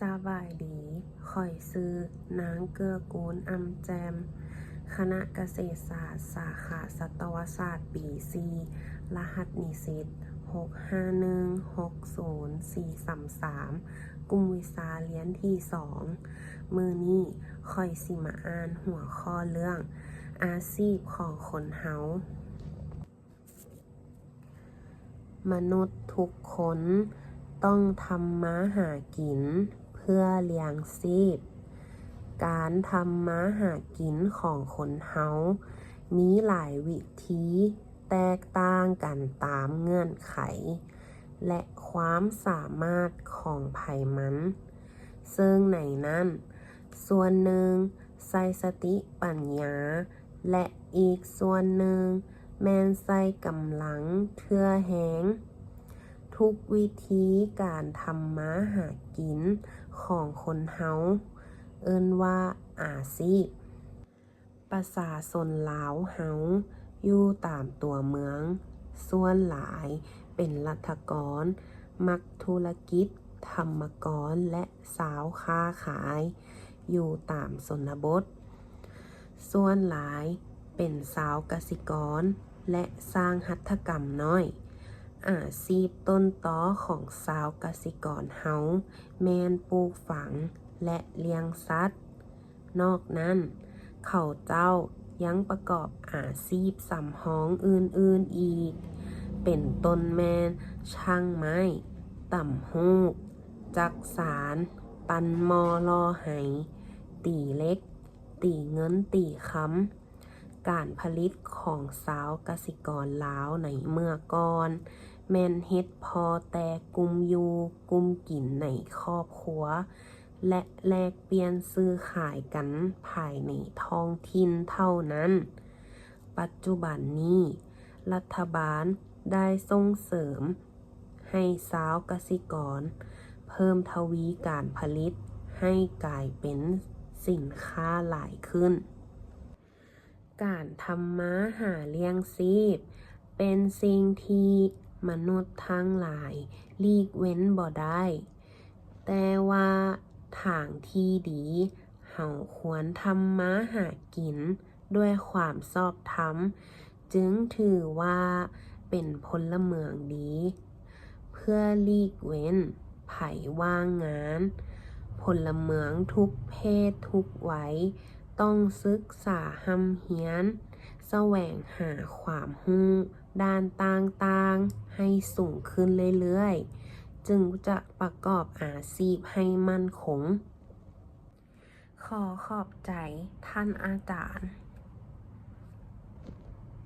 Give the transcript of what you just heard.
สบายดีข้อยซื้อนางเกื้อกูลอำแจม คณะเกษตรศาสตร์ สาขาสัตวศาสตร์ ปี 4 รหัสนิสิต6516043 กลุ่มวิชาเรียนที่ 2 มื้อนี้ข้อยสิมาอ่านหัวข้อเรื่องอาชีพของคนเฮามนุษย์ทุกคนต้องทำมาหากินเพื่อเลี้ยงชีพ การทำมาหากินของคนเฮามีหลายวิธีแตกต่างกันตามเงื่อนไข และความสามารถของไผมัน ซึ่งในนั้นส่วนหนึ่งใส่สติปัญญา และอีกส่วนหนึ่งแม่นใส่กำลังเทื่อแฮง ทุกวิธีการทำมาหากินของคนเฮาเอิ้นว่าอาชีพ ประชาชนลาวเฮาอยู่ตามตัวเมือง ส่วนหลายเป็นรัฐกร มักธุรกิจ ธรรมกร และสาวค้าขาย อยู่ตามชนบท ส่วนหลายเป็นชาวกสิกร และสร้างหัตถกรรมน้อย อาชีพต้นตอของชาวกสิกรเฮาแม่นปลูกฝังและเลี้ยงสัตว์ นอกนั้นเขาเจ้ายังประกอบอาชีพสำรองอื่นๆอีก เป็นต้นแม่นช่างไม้ต่ำฮูก จักสาน ปั้นหม้อล่อไหตีเหล็ก ตีเงินตีคำ การผลิตของชาวกสิกรลาวในเมื่อก่อน แม่นเฮ็ดพอแต่กลุ่มอยู่กลุ่มกินในครอบครัว และแลกเปลี่ยนซื้อขายกันภายในท้องถิ่นเท่านั้น ปัจจุบันนี้รัฐบาลได้ส่งเสริมให้ชาวกสิกรเพิ่มทวีการผลิตให้กลายเป็นสินค้าหลายขึ้น การทำมาหาเลี้ยงชีพเป็นสิ่งที่มนุษย์ทั้งหลายหลีกเว้นบ่ได้ แต่ว่าทางที่ดีเฮาควรทำมาหากินด้วยความชอบธรรม จึงถือว่าเป็นพลเมืองดี เพื่อหลีกเว้นไผว่างงาน พลเมืองทุกเพศทุกวัยต้องศึกษาร่ำเรียน แสวงหาความรู้ด้านต่างๆให้สูงขึ้นเรื่อยๆ จึงจะประกอบอาชีพให้มั่นคง ขอขอบใจท่านอาจารย์